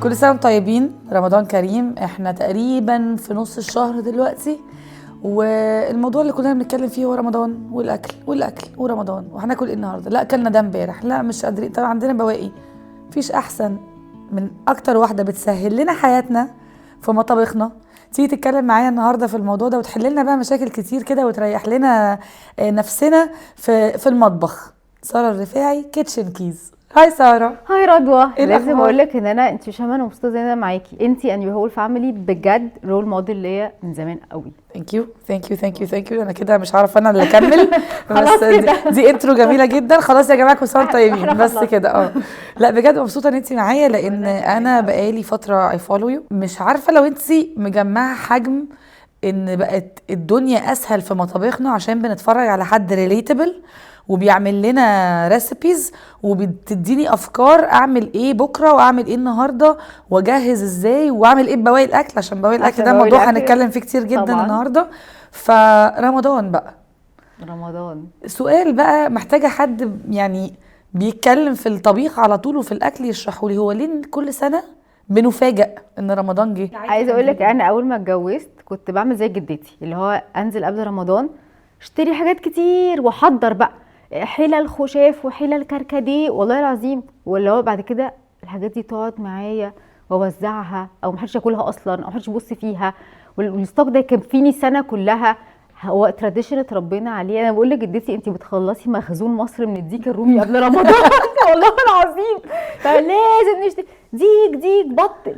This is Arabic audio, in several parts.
كل سنة وانتم طيبين، رمضان كريم. احنا تقريبا في نص الشهر دلوقتي، والموضوع اللي كلنا بنتكلم فيه هو رمضان والاكل ورمضان. وهناكل ايه النهارده؟ لا اكلنا ده امبارح، لا مش قادرين. طبعا عندنا بواقي. مفيش احسن من اكتر واحده بتسهل لنا حياتنا في مطابخنا تيجي تتكلم معايا النهارده في الموضوع ده وتحل لنا بقى مشاكل كتير كده وتريح لنا نفسنا في المطبخ. ساره الرفاعي، كيتشن كيز. هاي ساره. هاي رضوى. إيه لازم الأخبار؟ اقول لك ان انت مش انا مبسوطه زي انا معاكي. انت اند يور هول فاميلي بجد رول موديل ليا من زمان قوي. ثانك يو. انا كده مش عارفه انا اللي اكمل. خلاص بس كده. دي انترو جميله جدا. خلاص يا جماعه كل سنه وانتم طيبين. احنا بس خلصنا. كده لا بجد مبسوطه ان انت معايا، لان انا بقالي فتره اي فولو يو. مش عارفه لو انت مجمعه حجم ان بقت الدنيا اسهل في مطابخنا عشان بنتفرج على حد ريليتبل وبيعمل لنا ريسيبيز وبتديني افكار اعمل ايه بكره واعمل ايه النهارده واجهز ازاي واعمل ايه ببواقي الاكل، عشان بواقي الاكل عشان ده بواقي موضوع الأكل هنتكلم فيه كتير جدا طبعاً. النهارده. فرمضان بقى، رمضان سؤال بقى محتاجه حد يعني بيتكلم في الطبيخ على طول وفي الاكل يشرحه لي، هو ليه كل سنه بنفاجئ ان رمضان جه؟ عايزه اقول لك انا اول ما اتجوزت كنت بعمل زي جدتي، اللي هو انزل قبل رمضان اشتري حاجات كتير واحضر بقى حلل خشاف وحلل كركديه والله العظيم، واللي هو بعد كده الحاجات دي تقعد معايا واوزعها او محدش ياكلها اصلا او محدش يبص فيها، والستوك ده يكفيني سنه كلها. هو تراديشن اتربينا عليه. انا بقول لجدتي انت بتخلصي مخزون مصر من الديك الرومي قبل رمضان. والله العظيم فلازم نشتري ديك بط.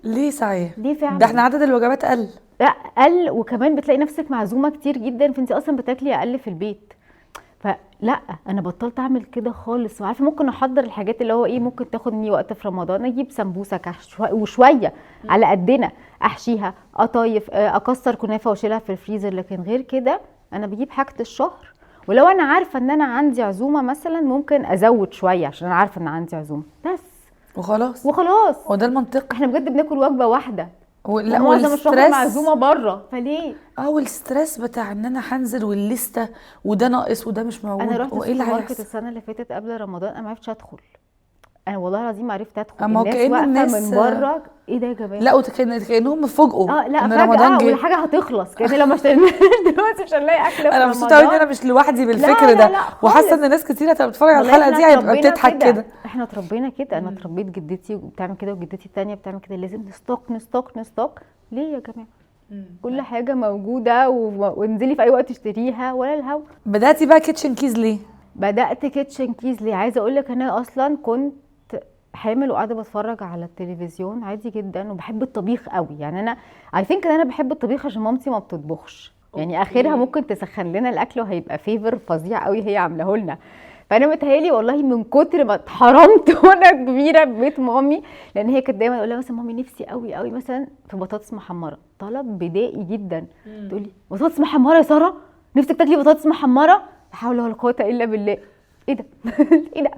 ليه صحيح؟ ليه فعلا؟ ده احنا عدد الوجبات قل. لا قل، وكمان بتلاقي نفسك معزومه كتير جدا فانت اصلا بتاكلي اقل في البيت. فلا انا بطلت اعمل كده خالص. وعارفه ممكن احضر الحاجات اللي هو ايه ممكن تاخد مني وقت في رمضان، اجيب سمبوسه وشويه على قدنا احشيها، اطيف، اكسر كنافه واشيلها في الفريزر. لكن غير كده انا بجيب حاجه الشهر، ولو انا عارفه ان انا عندي عزومه مثلا ممكن ازود شويه عشان انا عارفه ان عندي عزومه بس وخلاص. وخلاص. هو ده المنطق. احنا بجد بناكل وجبه واحده لا ومعظم الشهر والستريس. معزومه بره، فليه؟ والستريس بتاع ان انا هنزل والليسته وده ناقص وده مش موجود. انا رحت وايه اللي السوبر ماركت هيحصل؟ السنه اللي فاتت قبل رمضان انا ما عرفتش ادخل. انا والله العظيم ما عرفت ادخل. اما هو الناس كأن واقفه الناس من بره. ايه ده يا جماعه؟ لا كانهم فوجئوا لا ان رمضان فجاه جه. والحاجه هتخلص كده لو ما اشتريناش دلوقتي مش هنلاقي اكل في انا رمضان. مبسوطه قوي ان انا مش لوحدي بالفكر لا ده، لا خالص. وحاسه ان ناس كتير هتبقى بتتفرج على والله الحلقه احنا دي هيبقى اتربينا بتضحك كده. احنا اتربينا كده. انا اتربيت جدتي بتعمل كده وجدتي التانيه بتعمل كده، لازم نستوك. ليه يا جماعه؟ كل حاجه موجوده وانزلي في اي وقت تشتريها ولا الهوا. بداتي بقى كيتشن كيز ليه؟ بدات كيتشن كيز ليه؟ عايزه اقول لك انا اصلا كنت حامل وقاعده بتفرج على التلفزيون عادي جدا وبحب الطبيخ قوي. يعني انا اي ثينك ان انا بحب الطبيخ عشان مامتي ما بتطبخش. يعني اخرها ممكن تسخن لنا الاكل وهيبقى فيفر فظيع قوي هي عاملاه لنا. فانا متهيالي والله من كتر ما اتحرمت وانا كبيره ببيت مامي، لان هي كانت دايما تقول لها مثلا مامي نفسي قوي مثلا في بطاطس محمره، طلب بدائي جدا. تقول لي بطاطس محمره يا ساره؟ نفسك تاكلي بطاطس محمره؟ لا حول ولا قوه الا بالله. ايه ده؟ ايه ده؟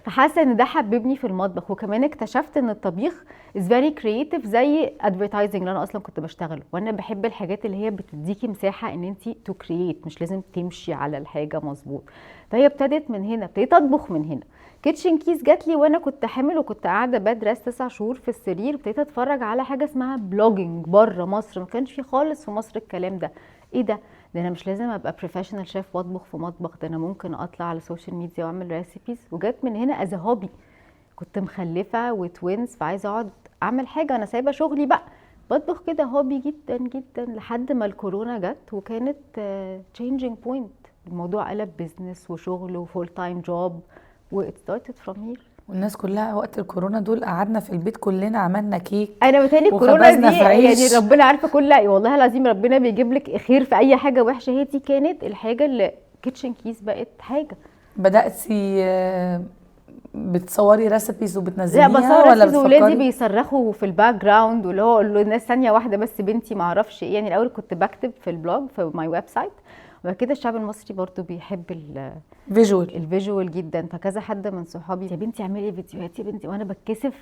فحاسه ان ده حببني في المطبخ. وكمان اكتشفت ان الطبيخ is very creative زي advertising اللي انا اصلا كنت بشتغله. وانا بحب الحاجات اللي هي بتديكي مساحه ان انت to create، مش لازم تمشي على الحاجه مظبوط. فهي ابتدت من هنا، ابتديت اطبخ من هنا. كيتشن كيز جات لي وانا كنت حامل وكنت قاعده بدرس 9 شهور في السرير. ابتديت اتفرج على حاجه اسمها بلوجينج بره مصر، ما كانش في خالص في مصر الكلام ده. ايه ده انا مش لازم ابقى بروفيشنال شيف واطبخ في مطبخ، ده انا ممكن اطلع على السوشيال ميديا واعمل ريسيبيز. وجات من هنا از هوبي. كنت مخلفه وتوينز فعايزه اقعد اعمل حاجه، انا سايبه شغلي بقى بطبخ كده هوبي جدا جدا لحد ما الكورونا جت وكانت تشينجينج بوينت. الموضوع قلب بزنس وشغل وفول تايم جوب وات ستارتد فروم هير. والناس كلها وقت الكورونا دول قعدنا في البيت كلنا عملنا كيك. انا بتهيألي الكورونا دي وخبزنا في عيش. يعني ربنا عارفه كل والله العظيم ربنا بيجيب لك خير في اي حاجه وحشه. هي دي كانت الحاجه اللي كيتشن كيز بقت حاجه. بداتي بتصوري ريسيبيز لا وبتنزليها بصور ولا ريسيبيز وولادي بتفكري؟ بيصرخوا في الباك جراوند واللي هو اقول له الناس ثانيه واحده بس بنتي ما اعرفش ايه. يعني الاول كنت بكتب في البلوج في ماي ويب سايت، وبعد كده الشعب المصري برضو بيحب فيجوال الفيجوال جدا. فكذا حد من صحابي يا بنتي اعملي فيديوهات يا بنتي، وانا بتكسف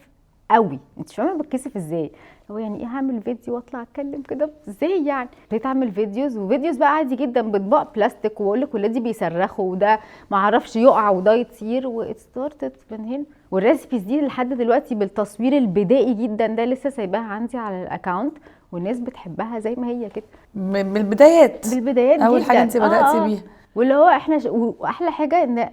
قوي. انت مش فاهمه بتكسف ازاي، هو يعني ايه هعمل فيديو واطلع اتكلم كده ازاي يعني. ابتديت اعمل وفيديوز بقى عادي جدا باطباق بلاستيك، واقول لك ولادي بيصرخوا وده ما اعرفش يقع وده يطير، واتستارتت من هنا. والريسبيز دي لحد دلوقتي بالتصوير البدائي جدا ده لسه سايباها عندي على الاكونت، والناس بتحبها زي ما هي كده من البدايات، بالبدايات اول جدا. حاجه انت بداتي بيها. واللي هو احنا واحلى حاجه ان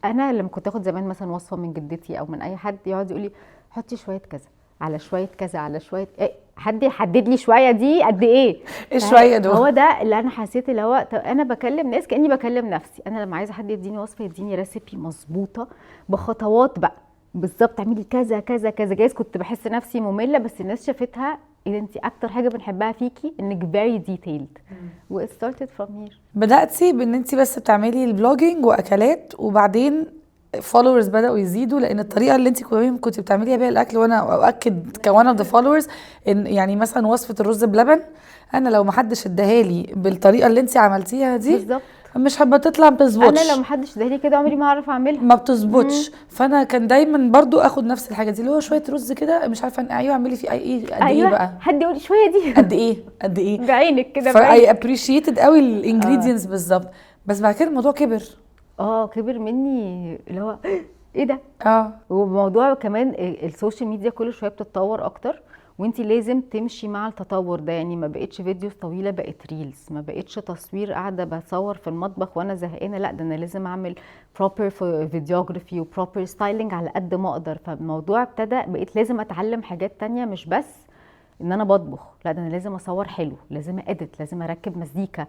انا لما كنت اخد زمان مثلا وصفه من جدتي او من اي حد يقعد يقول لي حطي شويه كذا على شويه كذا على شويه إيه، حد يحدد لي شويه دي قد ايه شويه دول. هو ده اللي انا حسيت، اللي هو طب انا بكلم ناس كاني بكلم نفسي. انا لما عايزه حد يديني وصفه يديني ريسيبي مظبوطه بخطوات بقى بالظبط، اعملي كذا كذا كذا. جايز كنت بحس نفسي ممله، بس الناس شافتها اذا انت اكتر حاجه بنحبها فيكي انك very detailed. و it started from here. بداتي بان انت بس بتعملي البلوجينج واكلات، وبعدين فولورز بداوا يزيدوا، لان الطريقه اللي انت كنت بتعمليها بيها الاكل، وانا اؤكد كوان اوف ذا فولورز ان يعني مثلا وصفه الرز بلبن انا لو ما حدش اداهالي بالطريقه اللي انت عملتيها دي بالظبط مش هتبقى تطلع، ما بتظبطش. انا لو محدش ادالي كده عمري ما هعرف اعملها، ما بتظبطش. فانا كان دايما برضو اخد نفس الحاجه دي، اللي هو شويه رز كده مش عارفه ايوه اعملي فيه ايه قد ايوه ايه بقى، حد يقول لي شويه دي قد ايه قد ايه بعينك كده فاي ابريشيتد قوي الانجريدينتس بالظبط. بس بعد كده الموضوع كبر. كبر مني، اللي هو ايه ده. اه وموضوع كمان السوشيال ميديا كل شويه بتتطور اكتر، وانتي لازم تمشي مع التطور ده. يعني ما بقتش فيديوز طويله، بقت ريلز. ما بقتش تصوير قاعده بصور في المطبخ وانا زهقانه، لا ده انا لازم اعمل بروبر فيديوجرافي وبروبر ستايلينج على قد ما اقدر. فالموضوع ابتدى بقيت لازم اتعلم حاجات تانية، مش بس ان انا بطبخ، لا ده انا لازم اصور حلو، لازم اديت، لازم اركب مزيكا.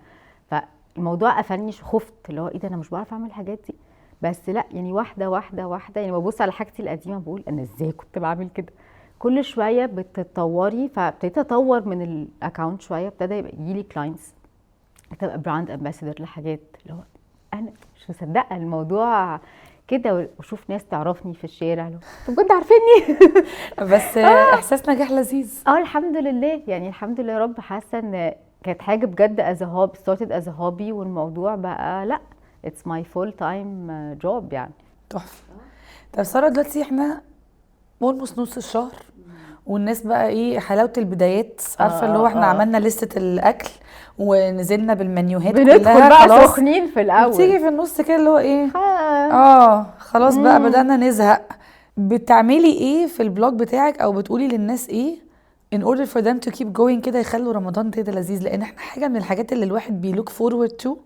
فالموضوع قفلني، خفت اللي هو ايه ده انا مش بعرف اعمل الحاجات دي. بس لا يعني واحده واحده واحده، يعني ببص على حاجتي القديمه بقول انا ازاي كنت بعمل كده. كل شويه بتتطوري. فابتديت اطور من الاكونت شويه، ابتدى يبقى يجيلي كلاينتس، تبقى براند امباسادور لحاجات، اللي هو انا مش مصدقه الموضوع كده. واشوف ناس تعرفني في الشارع، لو طب كنت عارفيني بس احساس نجاح لذيذ. الحمد لله، يعني الحمد لله يا رب. حاسه ان كانت حاجه بجد از هوبي، ستارتد از هوبي، والموضوع بقى لا اتس ماي فول تايم جوب يعني. تحفه. طب ساره دلوقتي احنا اولموست نص الشهر، والناس بقى ايه حلاوه البدايات، عارفه اللي هو احنا عملنا لستة الاكل ونزلنا بالمنيوهات كلها، بندخل بقى خلاص سخنين في الاول، تيجي في النص كده اللي هو ايه خلاص مم. بقى بدأنا نزهق. بتعملي ايه في البلوج بتاعك، او بتقولي للناس ايه in order for them to keep going كده، يخلوا رمضان كده لذيذ؟ لان احنا حاجه من الحاجات اللي الواحد بيلوك فورورد تو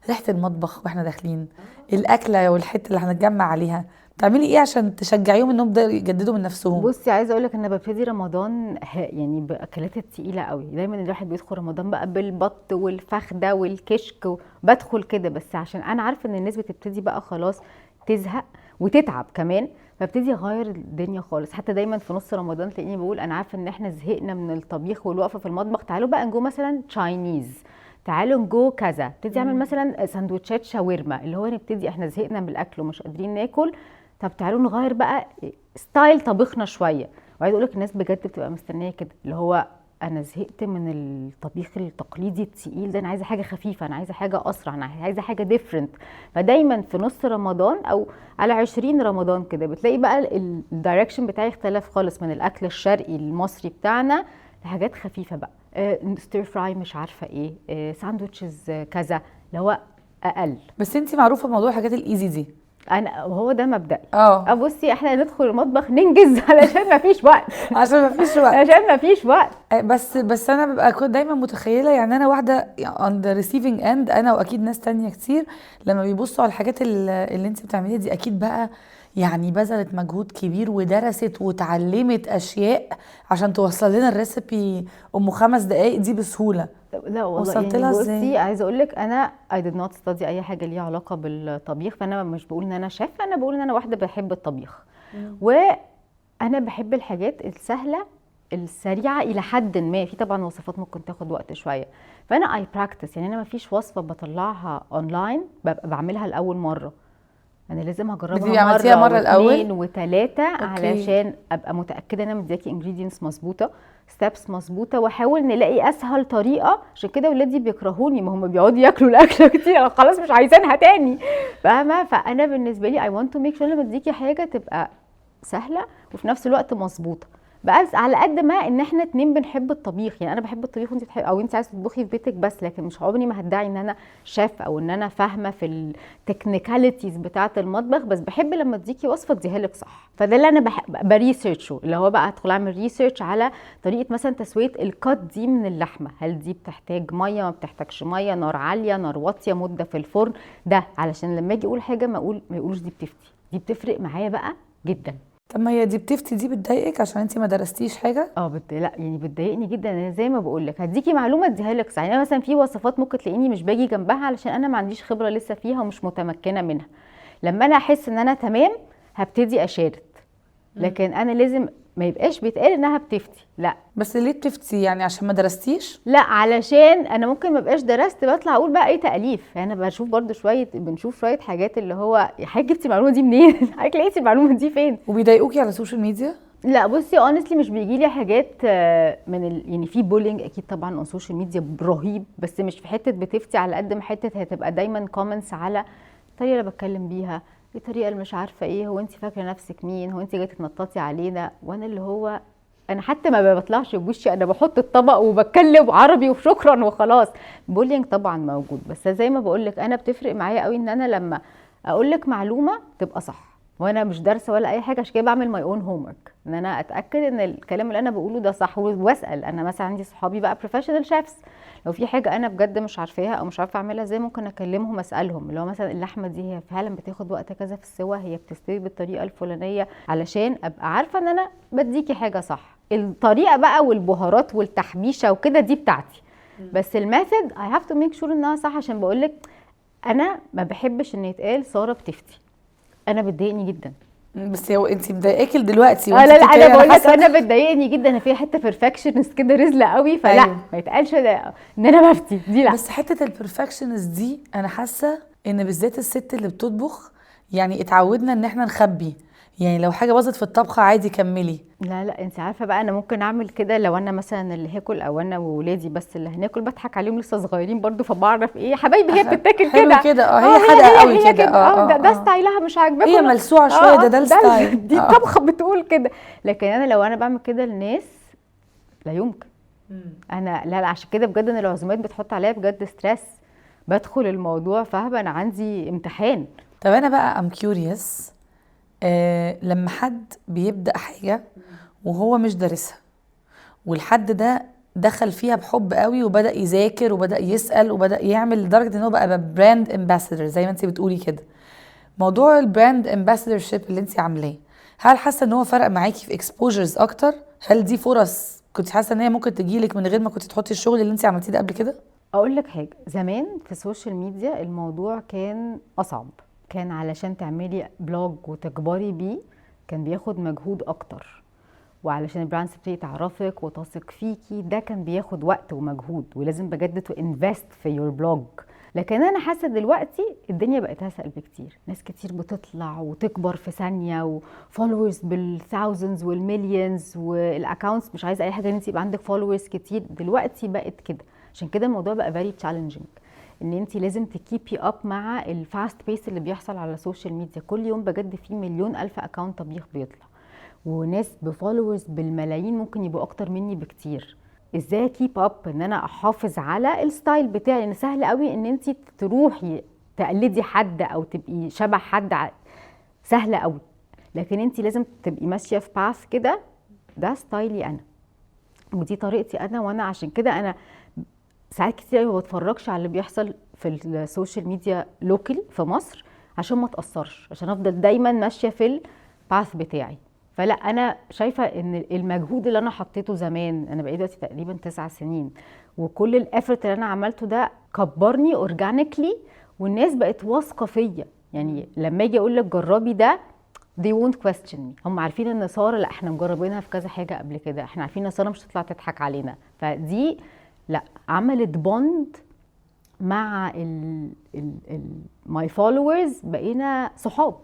ريحه المطبخ واحنا داخلين، الاكله والحته اللي هنتجمع عليها. بتعملي ايه عشان تشجعيهم انهم يجددوا من نفسهم؟ بصي عايزه اقول لك انا ببتدي رمضان يعني باكلات التقيله قوي. دايما الواحد بيدخل رمضان بقى بالبط والفخده والكشك، بدخل كده بس عشان انا عارفه ان الناس بتبتدي بقى خلاص تزهق وتتعب كمان، فابتدي اغير الدنيا خالص. حتى دايما في نص رمضان تلاقيني بقول انا عارفه ان احنا زهقنا من الطبيخ والوقفه في المطبخ، تعالوا بقى نجو مثلا تشاينيز، تعالوا نجو كذا. ابتدي اعمل مثلا سندوتشات شاورما، اللي هو نبتدي احنا زهقنا من الاكل ومش قادرين ناكل، طب تعالوا نغير بقى ستايل طبخنا شويه. وعايزه اقول لك الناس بجد بتبقى مستنيه كده، اللي هو انا زهقت من الطبيخ التقليدي التقيل ده، انا عايزه حاجه خفيفه، انا عايزه حاجه اسرع، انا عايزه حاجه ديفرنت. فدايما في نص رمضان او على 20 رمضان كده بتلاقي بقى الدايركشن بتاعي اختلف خالص من الاكل الشرقي المصري بتاعنا لحاجات خفيفه بقى، ستير فراي مش عارفه ايه، ساندوتشز كذا، اللي هو اقل. بس انتي معروفه بموضوع الحاجات الايزي دي. انا هو ده مبدئي. بصي احنا ندخل المطبخ ننجز علشان ما فيش وقت عشان ما فيش وقت عشان ما فيش وقت. بس انا ببقى كنت دايما متخيله، يعني انا واحده on the receiving end، انا واكيد ناس تانية كتير لما بيبصوا على الحاجات اللي انت بتعمليها دي، اكيد بقى يعني بذلت مجهود كبير ودرست وتعلمت اشياء عشان توصل لنا الريسبي 5 دقايق دي بسهوله. لا والله وصلت يعني لها بصي ازاي؟ عايزه اقول لك انا I did not study اي حاجه ليها علاقه بالطبيخ، فانا مش بقول ان انا شيف، انا بقول ان انا واحده بحب الطبيخ. وانا بحب الحاجات السهله السريعه الى حد ما، في طبعا وصفات ممكن تاخد وقت شويه، فانا اي براكتس. يعني انا ما فيش وصفه بطلعها اونلاين ببقى بعملها لاول مره، انا لازم اجربها مره واثنين وثلاثه علشان ابقى متاكده ان انا مدياكي انجريدينتس مظبوطه، ستابس مظبوطه، واحاول نلاقي اسهل طريقه. عشان كده ولادي بيكرهوني، ما هم بيقعدوا ياكلوا الاكله كتير خلاص مش عايزينها تاني، فاهمه؟ فانا بالنسبه لي اي ونت تو ميك شور لما اديكي حاجه تبقى سهله وفي نفس الوقت مظبوطه، بس على قد ما ان احنا اتنين بنحب الطبيخ. يعني انا بحب الطبيخ وانت بتحب، او انت عايزه تطبخي في بيتك بس، لكن مش عمري ما هدعي ان انا شيف او ان انا فاهمه في التكنيكاليتيز بتاعه المطبخ، بس بحب لما اديكي وصفه اديها لك صح. فده اللي انا بريسيرشه، اللي هو بقى ادخل اعمل ريسيرش على طريقه مثلا تسويه الكات دي من اللحمه، هل دي بتحتاج ميه، ما بتحتاجش ميه، نار عاليه، نار واطيه، مده في الفرن، ده علشان لما اجي اقول حاجه ما يقولوش دي بتفتي. دي بتفرق معايا بقى جدا. طب ما هي دي بتفتي دي بتضايقك عشان انت ما درستيش حاجه؟ لا يعني بتضايقني جدا. انا زي ما بقول لك هديكي معلومه اديها لك صح. يعني مثلا في وصفات ممكن تلاقيني مش باجي جنبها علشان انا ما عنديش خبره لسه فيها ومش متمكنه منها. لما انا احس ان انا تمام هبتدي اشارك، لكن انا لازم ما يبقاش بيتقال انها بتفتي، لا. بس ليه بتفتي؟ يعني عشان ما درستيش؟ لا، علشان انا ممكن ما بقاش درست، بطلع اقول بقى ايه تاليف. يعني انا بشوف برضو بنشوف شويه حاجات اللي هو يا حاجه جبتي المعلومه دي منين؟ حضرتك لقيتي المعلومه دي فين؟ وبيضايقوكي على السوشيال ميديا؟ لا بصي اونستلي مش بيجي لي حاجات يعني في بولينج اكيد طبعا على السوشيال ميديا رهيب، بس مش في حته بتفتي على قد ما حته هتبقى دايما كومنتس على الطريقه اللي بتكلم بيها، الطريقه اللي مش عارفه ايه، هو انت فاكره نفسك مين، هو انت جايه تنططي علينا. وانا اللي هو انا حتى ما بطلعش بوشي، انا بحط الطبق وبتكلم عربي وشكرا وخلاص. بولينج طبعا موجود، بس زي ما بقول لك انا بتفرق معايا قوي ان انا لما اقول لك معلومه تبقى صح وانا مش دارسه ولا اي حاجه. عشان كده بعمل ماي اون هوم ورك، ان انا اتاكد ان الكلام اللي انا بقوله ده صح، واسال. انا مثلا عندي صحابي بقى بروفيشنال شيفs، لو في حاجه انا بجد مش عارفاها او مش عارفه اعملها ازاي، ممكن اكلمهم اسالهم، اللي هو مثلا اللحمه دي هي فعلا بتاخد وقت كذا في السوا، هي بتستوي بالطريقه الفلانيه، علشان ابقى عارفه ان انا بديكي حاجه صح. الطريقه بقى والبهارات والتحبيشه وكده دي بتاعتي، بس الميثود I have to make sure انها صح. عشان بقولك انا ما بحبش ان يتقال ساره بتفتي، انا بتضايقني جدا. بس هو انت مضايقاكي دلوقتي لا لا، بتتكلمي، انا بقول لك حاسة. انا بتضايقني جدا. انا في حته بيرفكشنست كده رزله قوي، فلا أيوة. ما يتقالش ان انا بفتي دي، لا. بس حته البرفكشنست دي انا حاسه ان بالذات الست اللي بتطبخ يعني اتعودنا ان احنا نخبي، يعني لو حاجه باظت في الطبخ عادي كملي. لا لا، انت عارفه بقى انا ممكن اعمل كده لو انا مثلا اللي هاكل، او انا وولادي بس اللي هناكل، بضحك عليهم لسه صغيرين برضو، فبعرف ايه يا حبايبي هي بتتاكل حلو كده. كده. هي حادقه قوي كده. ده ستايلها مش عاجباكم، هي ملسوعه شويه، ده الستايل. دي الطبخه بتقول كده. لكن انا لو انا بعمل كده للناس لا يمكن. انا لا عشان كده بجد ان العزومات بتحط عليا بجد ستريس، بدخل الموضوع فاهمه انا عندي امتحان. طب انا بقى ام كيوريوس، لما حد بيبدأ حاجة وهو مش دارسها، والحد ده دخل فيها بحب قوي وبدأ يذاكر وبدأ يسأل وبدأ يعمل لدرجة ان هو بقى براند امباسادور زي ما انت بتقولي كده، موضوع البراند امباسادور شيب اللي انت عاملاه، هل حاسة ان هو فرق معاكي في اكسبوجرز اكتر؟ هل دي فرص كنت حاسة ان هي ممكن تجيلك من غير ما كنت تحطي الشغل اللي انت عملتيه ده قبل كده؟ اقول لك حاجه، زمان في السوشيال ميديا الموضوع كان اصعب، كان علشان تعملي بلوج وتكبري بيه كان بياخد مجهود اكتر، وعلشان البراندز تبتدي تعرفك وتثق فيكي ده كان بياخد وقت ومجهود، ولازم بجد تو انفست في يور بلوج. لكن انا حاسه دلوقتي الدنيا بقت اسهل بكتير، ناس كتير بتطلع وتكبر في ثانيه، وفولورز بالثاوزندز والمليونز، والاكونتس مش عايزه اي حاجه ان انت يبقى عندك فولورز كتير، دلوقتي بقت كده. عشان كده الموضوع بقى فيري تشالنجينج، ان انت لازم تكيبي اب مع الفاست بيس اللي بيحصل على السوشيال ميديا. كل يوم بجد في مليون الف اكونت طبيخ بيطلع، وناس بفولورز بالملايين ممكن يبقوا اكتر مني بكتير. ازاي كيب اب ان انا احافظ على الستايل بتاعي؟ ان سهل قوي ان انت تروحي تقلدي حد او تبقي شبه حد، سهله قوي. لكن انت لازم تبقي ماشيه في باث كده، ده ستايلي انا ودي طريقتي انا. وانا عشان كده انا ساعات كتير ما بتفرجش على اللي بيحصل في السوشيال ميديا لوكال في مصر عشان ما اتاثرش، عشان افضل دايما ماشيه في الباث بتاعي. فلا انا شايفه ان المجهود اللي انا حطيته زمان، انا بقيت دلوقتي تقريبا 9 سنين، وكل الافورت اللي انا عملته ده كبرني اورجانيكلي، والناس بقت واثقه فيا. يعني لما اجي اقول لك جربي ده they won't question me، هم عارفين ان ساره لا احنا مجربينها في كذا حاجه قبل كده، احنا عارفين ان ساره مش هتطلع تضحك علينا. فدي لا عملت بوند مع my followers، بقينا صحاب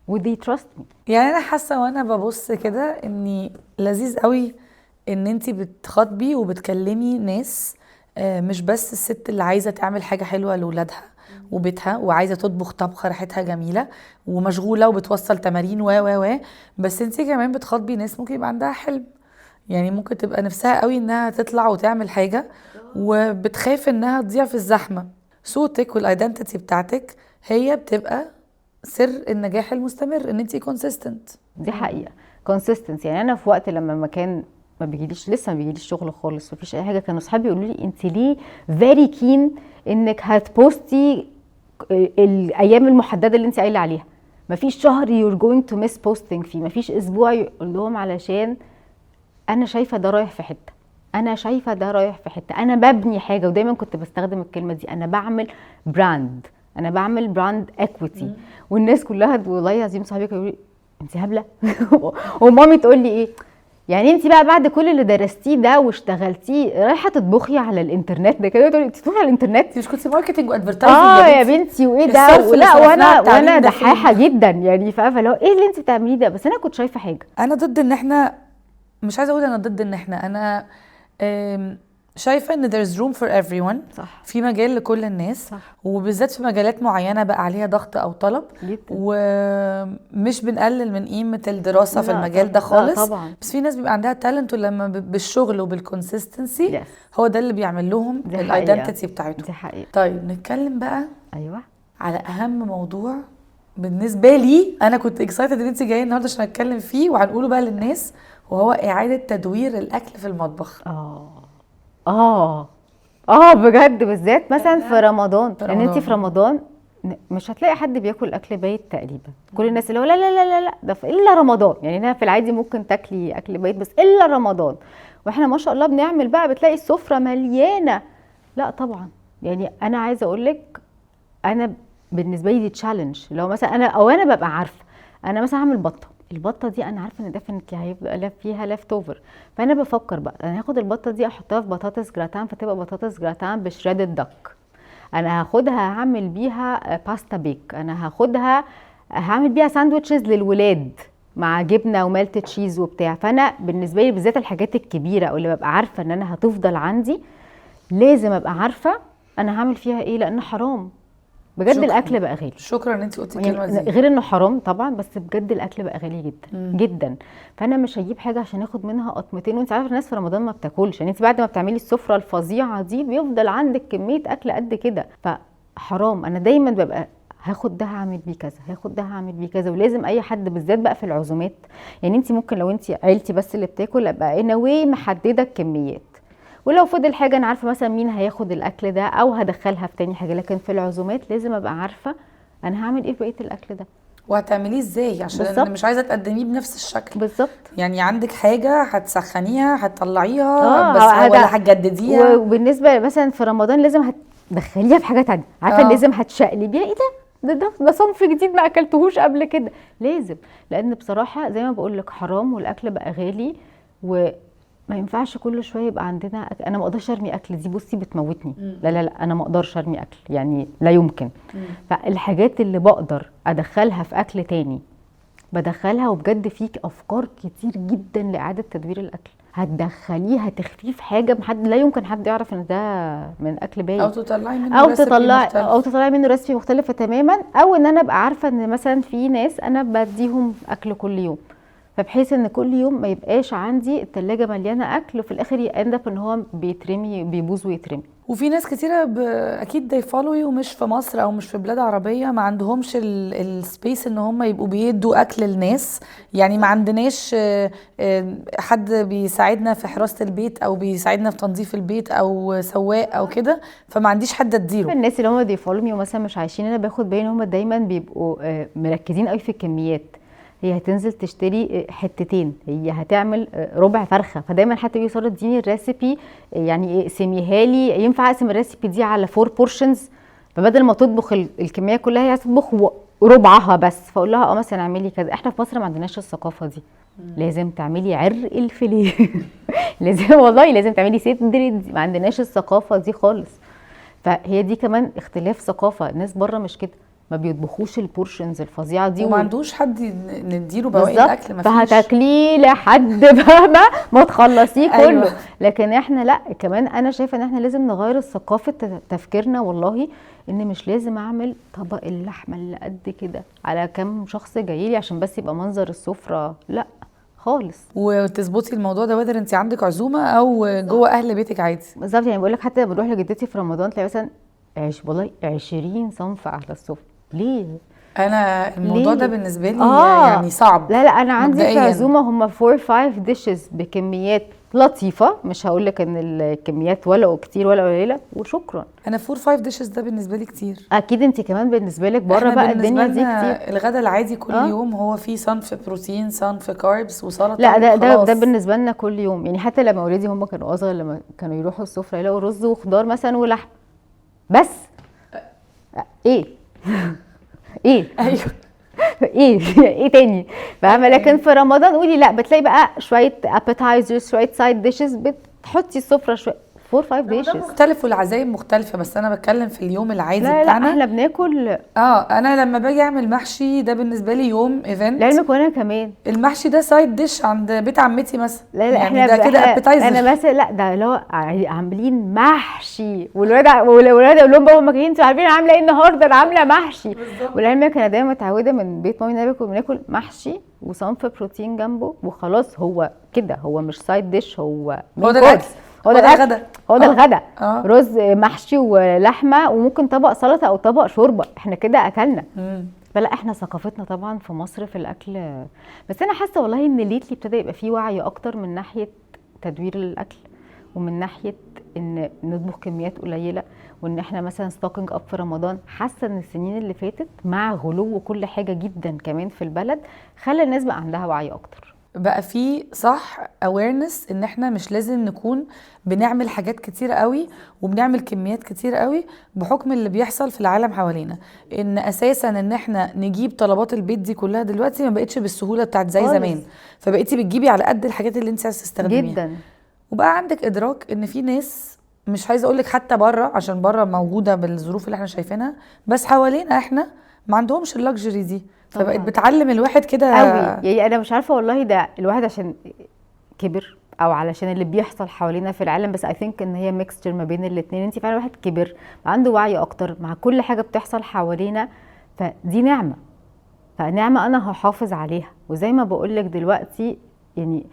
و they trust me. يعني انا حاسه وانا ببص كده اني لذيذ قوي ان انتي بتخاطبي وبتكلمي ناس، مش بس الست اللي عايزه تعمل حاجه حلوه لاولادها، وبيتها وعايزه تطبخ طبخه ريحتها جميله ومشغوله وبتوصل تمارين و بس انت كمان بتخاطبي ناس ممكن يبقى عندها حلم، يعني ممكن تبقى نفسها قوي انها تطلع وتعمل حاجه وبتخاف انها تضيع في الزحمه. صوتك والايدنتيتي بتاعتك هي بتبقى سر النجاح المستمر، ان انت كونسيستنت. دي حقيقه كونسيستنسي. يعني انا في وقت لما ما بيجيليش، لسه ما بيجيليش شغل خالص مفيش اي حاجه، كانوا اصحابي يقولوا لي انت ليه فيري كين انك هتبوستي الايام المحدده اللي انت قايله عليها، مفيش شهر you're going to miss posting فيه، مفيش اسبوع. يقول لهم علشان انا شايفه ده رايح في حته، انا شايفه ده رايح في حته، انا ببني حاجه. ودايما كنت بستخدم الكلمه دي، انا بعمل براند، انا بعمل براند اكويتي. والناس كلها والله العظيم صحابي كانوا يقولوا لي انت هبله ومامي تقول لي ايه يعني انت بقى بعد كل اللي درستيه ده واشتغلتيه رايحه تطبخي على الانترنت ده كده؟ تقولي انت بتطبخي على الانترنت؟ انت مش كنت ماركتنج وادفرتايزنج يا بنتي وايه ده؟ ولا وانا دحاحه جدا يعني، فلو ايه اللي انت بتعمليه ده؟ بس انا كنت شايفه حاجه. انا ضد ان احنا، مش عايزه اقول انا ضد ان احنا، انا شايفه ان there's room for everyone. صح. في مجال لكل الناس. صح. وبالذات في مجالات معينه بقى عليها ضغط او طلب جدا. ومش بنقلل من قيمه الدراسه في المجال ده خالص. طبعا. بس في ناس بيبقى عندها تالنت، ولما بالشغل وبالكونسيستنسي هو ده اللي بيعمل لهم الايدنتيتي بتاعتهم. دي حقيقه. طيب نتكلم بقى ايوه على اهم موضوع بالنسبه لي. انا كنت اكسايتد ان انت جايه النهارده عشان اتكلم فيه وهنقوله بقى للناس، وهو اعاده تدوير الاكل في المطبخ. بجد، بالذات مثلا في رمضان. لان انت في رمضان مش هتلاقي حد بياكل اكل بايت تقريبا. كل الناس اللي هو لا لا لا لا ده الا رمضان. يعني انا في العادي ممكن تاكلي اكل بايت بس الا رمضان، واحنا ما شاء الله بنعمل بقى بتلاقي السفره مليانه. لا طبعا. يعني انا عايزه اقول لك، انا بالنسبه لي دي تشالنج. لو مثلا انا ببقى عارفه انا مثلا هعمل البطه دي انا عارفه ان ديفنتلي هيبقى فيها ليفت اوفر، فانا بفكر بقى انا هاخد البطه دي احطها في بطاطس جراتان فتبقى بطاطس جراتان بشريدد دك، انا هاخدها هعمل بيها باستا بيك، انا هاخدها هعمل بيها ساندوتشز للولاد مع جبنه ومالت تشيز وبتاع. فانا بالنسبه لي بالذات الحاجات الكبيره او اللي ببقى عارفه ان انا هتفضل عندي لازم ابقى عارفه انا هعمل فيها ايه، لان حرام بجد. الاكل بقى غالي. شكرا ان انت قلتي الكلمه دي. غير انه حرام طبعا، بس بجد الاكل بقى غالي جدا جدا. فانا مش هجيب حاجه عشان اخد منها قطمتين. وانت عارفه الناس في رمضان ما بتاكلش، يعني انت بعد ما بتعملي السفره الفظيعه دي بيفضل عندك كميه اكل قد كده، فحرام. انا دايما ببقى هاخد ده هعمل بيه كذا، هاخد ده هعمل بيه كذا. ولازم اي حد بالذات بقى في العزومات، يعني انت ممكن لو انت عيلتي بس اللي بتاكل ابقى انا محدده الكميات، ولو فضل حاجه انا عارفه مثلا مين هياخد الاكل ده او هدخلها في تاني حاجه. لكن في العزومات لازم ابقى عارفه انا هعمل ايه في بقيه الاكل ده وهتعمليه ازاي، عشان انا مش عايزه تقدميه بنفس الشكل. بالظبط. يعني عندك حاجه هتسخنيها هتطلعيها بس ولا هتجدديها. وبالنسبه مثلا في رمضان لازم هتدخليها في حاجه تانية، عارفه لازم هتشقلبيها. ايه ده صنف جديد ما اكلتهوش قبل كده. لازم، لان بصراحه زي ما بقول لك حرام والاكل بقى غالي، وما ينفعش كل شويه يبقى عندنا انا ما اقدرش ارمي اكل. دي بصي بتموتني. لا لا لا انا ما اقدرش ارمي اكل، يعني لا يمكن. فالحاجات اللي بقدر ادخلها في اكل تاني بدخلها. وبجد فيك افكار كتير جدا لاعاده تدوير الاكل هتدخليها تخفيه في حاجه لا يمكن حد يعرف ان ده من اكل بايت، او تطلعي منه ريسبي مختلفه تماما. او ان انا ابقى عارفه ان مثلا في ناس انا بديهم اكل كل يوم، فبحيث ان كل يوم ما يبقاش عندي التلاجة مليانه اكل وفي الاخر يندب ان هو بيترمي بيبوظ ويترمي. وفي ناس كتيره اكيد they follow you مش في مصر او مش في بلاد عربيه ما عندهمش السبيس ان هم يبقوا بيدوا اكل للناس. يعني ما عندناش حد بيساعدنا في حراسه البيت او بيساعدنا في تنظيف البيت او سواق او كده، فما عنديش حد اديله. الناس اللي هم they follow me ومثلا مش عايشين، انا باخد بالي ان هم دايما بيبقوا مركزين قوي في الكميات. هي هتنزل تشتري حتتين، هي هتعمل ربع فرخه، فدايما حتى بيقولوا اديني الريسيبي يعني اقسميها لي، ينفع اقسم الريسيبي دي على 4 بورشنز؟ فبدل ما تطبخ الكميه كلها هي هتطبخ ربعها بس. فاقول لها مثلا اعملي كذا. احنا في مصر ما عندناش الثقافه دي. لازم تعملي عرق الفيليه لازم والله لازم تعملي صدر، ما عندناش الثقافه دي خالص. فهي دي كمان اختلاف ثقافه. الناس بره مش كده، ما بيطبخوش البورشنز الفظيعه دي وما عندوش حد نديله بواقي بالظبط، الاكل، مفيش. فهتاكليه لحد فاهمه ما تخلصيه كله. أيوة. لكن احنا لا، كمان انا شايفه ان احنا لازم نغير ثقافه تفكيرنا والله، ان مش لازم اعمل طبق اللحمه اللي قد كده على كام شخص جايلي عشان بس يبقى منظر السفره، لا خالص. وتظبطي الموضوع ده whether انت عندك عزومه او جوه اهل بيتك عادي. بالظبط، يعني بقول لك حتى لما بروح لجدتي في رمضان تلاقي مثلا والله 20 صنف على السفره. ليه؟ انا الموضوع ده ليه؟ بالنسبه لي يعني صعب. لا انا عندي في مبدئياً. عزومه هم 4-5 ديشز بكميات لطيفه، مش هقول لك ان الكميات ولا كتير ولا قليله، وشكرا. انا 4-5 ديشز ده بالنسبه لي كتير. اكيد انت كمان بالنسبه لك بره احنا بقى بالنسبة الدنيا دي لنا كتير. الغدا العادي كل يوم هو فيه صنف بروتين، صنف كاربس، وسلطه. لا ده وخلاص. بالنسبه لنا كل يوم، يعني حتى لما اولادي هم كانوا اصغر، لما كانوا يروحوا السفره يلاقوا رز وخضار مثلا ولحم بس. ايه ايه ايوه. ايه تاني، فاهمه؟ لكن في رمضان قولي لا، بتلاقي بقى شويه ابيتايزرز، شويه سايد ديشز، بتحطي السفره شويه 4-5 ديشز. مختلف والعزايم مختلفه، بس انا بتكلم في اليوم العادي لا بتاعنا. احنا بناكل. انا لما باجي اعمل محشي ده بالنسبه لي يوم ايفنت. لعلمك وانا كمان المحشي ده سايد ديش عند بيت عمتي مثلا. لا يعني احنا ده كده ابيتايزر. انا مثلا لا، ده اللي هو عاملين محشي، والولاد اقول لهم بقى هم جايين انتوا عارفين انا عامله ايه النهارده، انا عامله محشي. ولعلمك انا دايما متعوده من بيت مامي ان بناكل محشي وصنف بروتين جنبه وخلاص، هو كده، هو مش سايد ديش، هو ده الاكل، هو ده الغدا، هو ده الغدا. رز محشي ولحمه وممكن طبق سلطه او طبق شوربه، احنا كده اكلنا. فلا احنا ثقافتنا طبعا في مصر في الاكل، بس انا حاسه والله ان ليتلي ابتدى يبقى فيه وعي اكتر من ناحيه تدوير الاكل، ومن ناحيه ان نطبخ كميات قليله، وان احنا مثلا ستوكينج اب في رمضان. حاسه ان السنين اللي فاتت مع غلو كل حاجه جدا كمان في البلد خلى الناس بقى عندها وعي اكتر، بقى في صح awareness ان احنا مش لازم نكون بنعمل حاجات كتير قوي وبنعمل كميات كتير قوي بحكم اللي بيحصل في العالم حوالينا، ان اساسا ان احنا نجيب طلبات البيت دي كلها دلوقتي ما بقتش بالسهوله بتاعت زي زمان، فبقيتي بتجيبي على قد الحاجات اللي انت عايزه تستخدميها جدا. وبقى عندك ادراك ان في ناس، مش عايزه اقول لك حتى بره عشان بره موجوده بالظروف اللي احنا شايفينها، بس حوالينا احنا ما عندهمش اللكجري دي، فبقت بتعلم الواحد كده قوي. يعني انا مش عارفه والله ده الواحد عشان كبر او علشان اللي بيحصل حوالينا في العالم، بس اي ثينك ان هي ميكستشر ما بين الاثنين. انت فعلا واحد كبر عنده وعي اكتر مع كل حاجه بتحصل حوالينا، فدي نعمه، فنعمه انا هحافظ عليها. وزي ما بقول لك دلوقتي يعني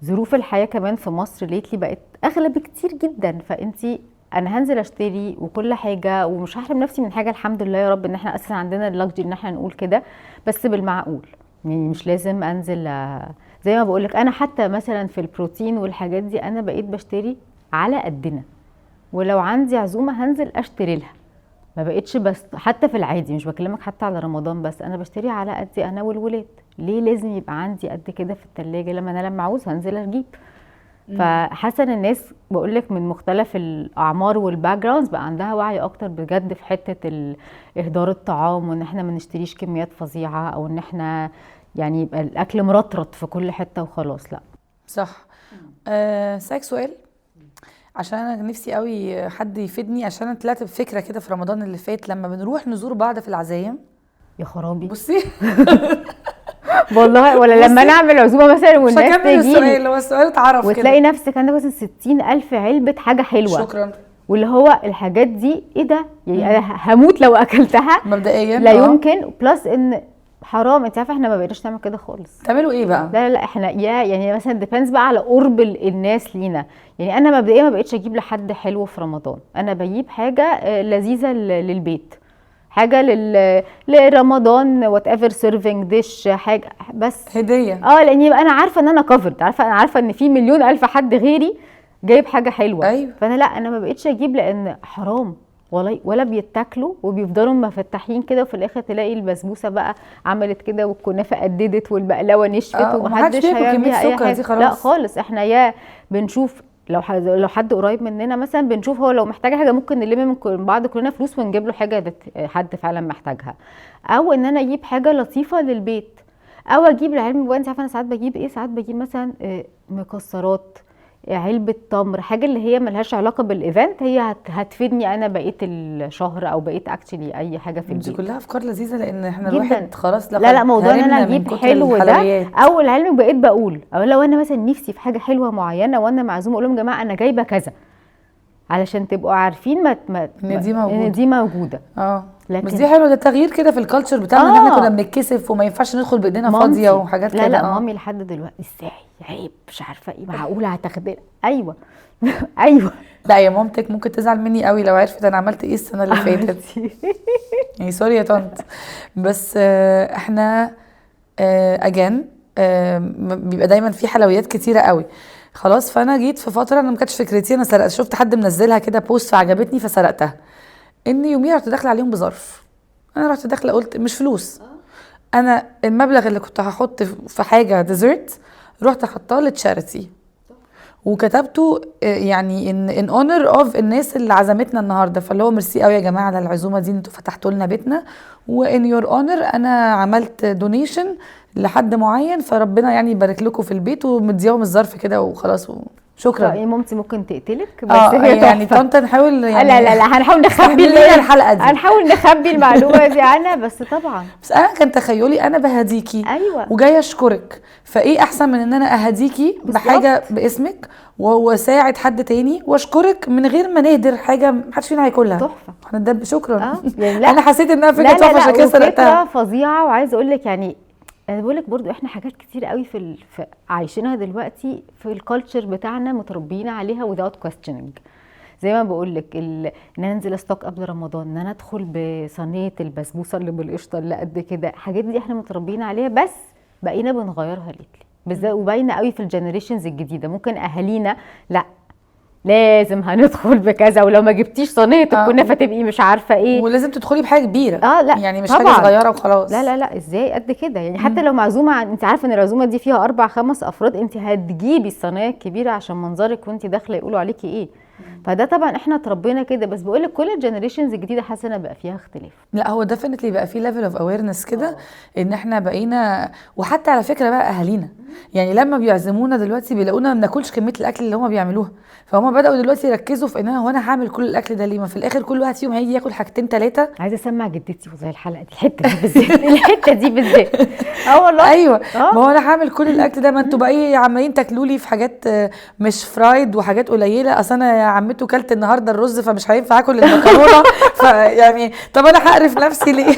ظروف الحياه كمان في مصر ليتلي بقت اغلى بكتير جدا، فانتي انا هنزل اشتري وكل حاجه ومش هحرم نفسي من حاجه، الحمد لله يا رب ان احنا اساسا عندنا اللكجري ان احنا نقول كده، بس بالمعقول. يعني مش لازم انزل زي ما بقولك انا حتى مثلا في البروتين والحاجات دي انا بقيت بشتري على قدنا، ولو عندي عزومه هنزل اشتري لها، ما بقيتش بس حتى في العادي، مش بكلمك حتى على رمضان بس، انا بشتري على قدي انا والولاد. ليه لازم يبقى عندي قد كده في التلاجة لما اعوز هنزل اجيب؟ فحاسه ان الناس بقولك من مختلف الاعمار والباك جراوندز بقى عندها وعي اكتر بجد في حته اهدار الطعام، وان احنا ما نشتريش كميات فظيعه، او ان احنا يعني يبقى الاكل مرطرط في كل حته وخلاص. لا صح. سألك سؤال عشان انا نفسي قوي حد يفيدني، عشان انا طلعت بفكره كده في رمضان اللي فات لما بنروح نزور بعض في العزايم. يا خرابي بصي والله، ولا لما نعمل عزومه مثلا والناس تجي السؤال هو السؤال اتعرف وتلاقي نفسك عندك مثلا 60,000 علبه حاجه حلوه، شكرا، واللي هو الحاجات دي ايه ده؟ يعني انا هموت لو اكلتها مبدئيا لا يمكن. بلس ان حرام، انت عارفه احنا ما بقيناش نعمل كده خالص. تعملوا ايه بقى؟ لا احنا يعني مثلا ديبيندز بقى على قرب الناس لينا. يعني انا مبدئيا ما بقيتش اجيب لحد حلو في رمضان، انا بجيب حاجه لذيذه للبيت، حاجه لرمضان وات ايفر سيرفينج ديش، حاجه بس هديه. لان يبقى انا عارفه ان انا كفرد، عارفه ان في مليون الف حد غيري جايب حاجه حلوه. أيوة. فانا لا، انا ما بقيتش اجيب لان حرام والله، ولا بيتاكلوا وبيفضلوا مفتحين كده، وفي الاخر تلاقي البسبوسه بقى عملت كده والكنافه قددت والبقلاوه نشفت ومحدش هيعمل بيها اي حاجه. لا خالص، احنا يا بنشوف لو حد قريب مننا مثلا بنشوف هو لو محتاج حاجه ممكن نلم من بعض كلنا فلوس ونجيب له حاجه حد فعلا محتاجها، او ان انا اجيب حاجه لطيفه للبيت، او اجيب العلم بقى. انت عارفه انا ساعات بجيب ايه؟ ساعات بجيب مثلا مكسرات، علبه تمر، حاجه اللي هي ملهاش علاقه بالايفنت، هي هتفيدني انا بقيه الشهر او بقيه اكشلي اي حاجه في دي البيت كلها افكار لذيذه، لان احنا جدا. الواحد خلاص لا موضوع ان انا هرمنا من اجيب كتر حلو ده، الحلويات. او لعلمك بقيت بقول، او لو انا مثلا نفسي في حاجه حلوه معينه وانا معزومه اقول لهم يا جماعه انا جايبه كذا، علشان تبقوا عارفين ان دي موجوده. ان دي موجوده. بس دي حلوه، ده تغيير كده في الكالتشر بتاعنا، ان احنا كنا بنتكسف وما ينفعش ندخل بايدينا فاضيه وحاجات كده. لا مامي لحد دلوقتي ازاي عيب مش عارفه ايه، معقوله هتاخدنا؟ ايوه ايوه. لا يا مامتك ممكن تزعل مني قوي لو عرفت انا عملت ايه السنه اللي فاتت. يعني سوري يا طنط. بس احنا اجان بيبقى دايما في حلويات كتيره قوي خلاص. فانا جيت في فتره انا ما كانتش فكرتي، انا سرقت، شفت حد منزلها كده بوست فعجبتني فسرقتها. ان يوميها رحت داخله عليهم بظرف، انا رحت داخله قلت مش فلوس، انا المبلغ اللي كنت هحط في حاجه ديزرت رحت حطاه للتشاريتي، وكتبته يعني ان اونر اوف الناس اللي عزمتنا النهارده، فاللي هو ميرسي قوي يا جماعه على العزومه دي، انتوا فتحتوا لنا بيتنا، وان يور اونر انا عملت دونيشن لحد معين، فربنا يعني يبارك لكم في البيت، ومديهم الظرف كده وخلاص شكرا. ايه مامتي ممكن تقتلك بس هي يعني طنط نحاول يعني لا هنحاول نخبي الحلقه دي، هنحاول نخبي المعلومه دي عنها، بس طبعا بس انا كان تخيلي انا بهديكي ايوه وجايه اشكرك، فايه احسن من ان انا اهديكي بحاجه باسمك واساعد حد تاني واشكرك من غير ما نهدر حاجه محدش فينا هياكلها. تحفه هندب شكرا. يعني لا انا حسيت انها فكره تحفه عشان كده سرقتها. فظيعه. وعايزه اقول لك يعني انا بقول لك برضو احنا حاجات كتير قوي في عايشينها دلوقتي في الكالتشر بتاعنا متربيين عليها without questioning. زي ما بقول لك ان انا انزل استوك قبل رمضان، ان انا ادخل بصينيه البسبوسه اللي بالقشطه اللي قد كده، الحاجات دي احنا متربيين عليها بس بقينا بنغيرها ليتلي بالذات، وباينه قوي في الجنريشنز الجديده. ممكن اهالينا لا لازم هندخل بكذا، ولو ما جبتيش صينيه الكنافه تبقي مش عارفه ايه، ولازم تدخلي بحاجه كبيره. لا يعني مش طبعًا. حاجه صغيره وخلاص. لا ازاي قد كده يعني. حتى لو معزومه انت عارفه ان العزومه دي فيها 4-5 افراد، انت هتجيبي الصينيه الكبيره عشان منظرك وانت داخله يقولوا عليكي ايه. فده طبعا احنا اتربينا كده، بس بقول لك كل الجنريشنز الجديده حاسه ان بقى فيها اختلاف. لا هو ديفينتلي بقى في ليفل اوف اويرنس كده، ان احنا بقينا، وحتى على فكره بقى اهالينا يعني لما بيعزمونا دلوقتي بيلاقونا ما بناكلش كميه الاكل اللي هم بيعملوها، فهم بداوا دلوقتي يركزوا في ان انا هعمل كل الاكل ده ليه، ما في الاخر كل واحد فيهم هيجي ياكل حاجتين 3. عايزه اسمع جدتي والله الحلقه دي الحته دي بالذات الحته دي بالذات والله ايوه ما هو انا هعمل كل الاكل ده، ما انتوا بقى ايه عمالين تاكلوا لي في حاجات مش فرايد وحاجات قليله، اصل انا يا عمته كلت النهارده الرز فمش هينفع اكل المكرونه فيعني طب انا هقرف نفسي ليه؟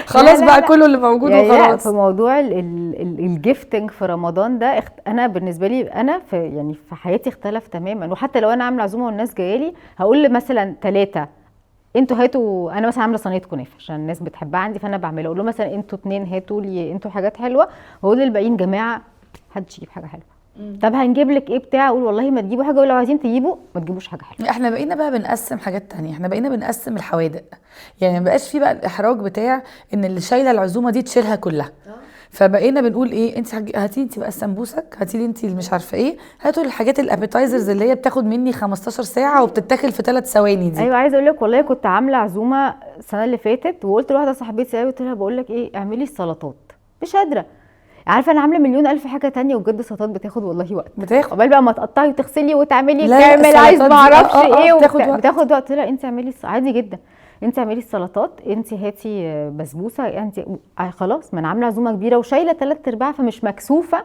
خلاص بقى كله اللي موجود يعني وخلاص. في موضوع الجيفتنج في رمضان ده انا بالنسبه لي انا في يعني في حياتي اختلف تماما. وحتى لو انا عامله عزومه والناس جايه لي هقول مثلا 3 انتوا هاتوا، انا مثلا عامله صينيه كنافه عشان الناس بتحبها عندي فانا بعملها، اقول لهم مثلا انتوا 2 هاتوا لي انتوا حاجات حلوه، واقول للباقيين جماعه محدش يجيب حاجه حلوه. طب هنجيب لك ايه بتاع، اقول والله ما تجيبوا حاجه، ولو عايزين تجيبوا ما تجيبوش حاجه حلوه. احنا بقينا بقى بنقسم حاجات تانية، احنا بقينا بنقسم الحوادق، يعني ما بقاش في بقى الاحراج بتاع ان اللي شايله العزومه دي تشيلها كلها. فبقينا بنقول ايه، انت هاتي انت بقى السمبوسك، هاتي لي انت اللي مش عارفه ايه، هاتوا الحاجات الابيتايزرز اللي هي بتاخد مني 15 ساعه وبتتاكل في 3 ثواني دي. ايوه عايزه اقول لك والله كنت عامله عزومه السنه اللي فاتت، وقلت لواحده صاحبتي قوي قلت لها بقول لك ايه اعملي السلطات، مش قادره، عارفه انا عامله مليون الف حاجه تانية، وبجد السلطات بتاخد والله وقت، بتاخد قبل بقى ما تقطعي وتغسلي وتعملي لا كامل عايز ما اعرفش ايه بتاخد وقت. لا انت اعملي عادي جدا، انت اعملي السلطات، انت هاتي بسبوسه، انت خلاص ما انا عامله عزومه كبيره وشايله 3/4 فمش مكسوفه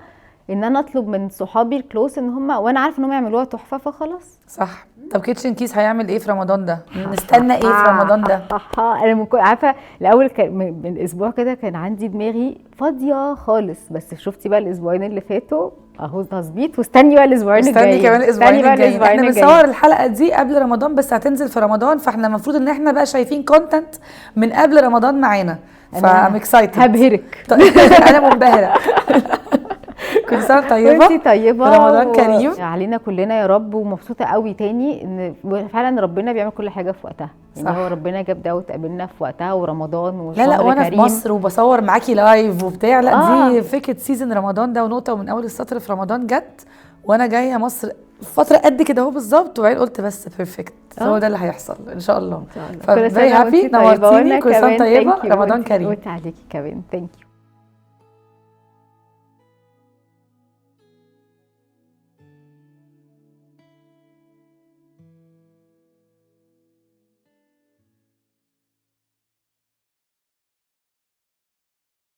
ان انا اطلب من صحابي الكلوس ان هم وانا عارفه ان هم يعملوها تحفه فخلاص. صح. طب كيتشن كيس هيعمل ايه في رمضان ده؟ نستنى ايه في رمضان ده؟ انا عارفه الاول كان من اسبوع كده كان عندي دماغي فاضيه خالص، بس شفتي بقى الاسبوعين اللي فاتوا اهو تظبيط، واستني بقى الاسبوعين الجايين، استني كمان الاسبوعين الجايين. احنا بنصور الحلقه دي قبل رمضان بس هتنزل في رمضان، فاحنا المفروض ان احنا بقى شايفين كونتنت من قبل رمضان معانا، فام اكسايتد هبهرك انا منبهره. كل سنه طيبه وانتي طيبه رمضان كريم علينا كلنا يا رب. ومبسوطه قوي تاني ان فعلا ربنا بيعمل كل حاجه في وقتها، يعني هو ربنا جاب ده وتقابلنا في وقتها ورمضان وشهر لا وانا كريم. في مصر وبصور معاكي لايف وبتاع، لا دي فكره سيزن رمضان ده ونقطه، ومن اول السطر في رمضان جت وانا جايه مصر فتره قد كده اهو بالظبط، وبعدين قلت بس بيرفكت هو ده اللي هيحصل ان شاء الله. كل سنه هابي، نورتيني، كل سنه طيبه، رمضان كريم. وانت عليكي كمان. ثانك يو.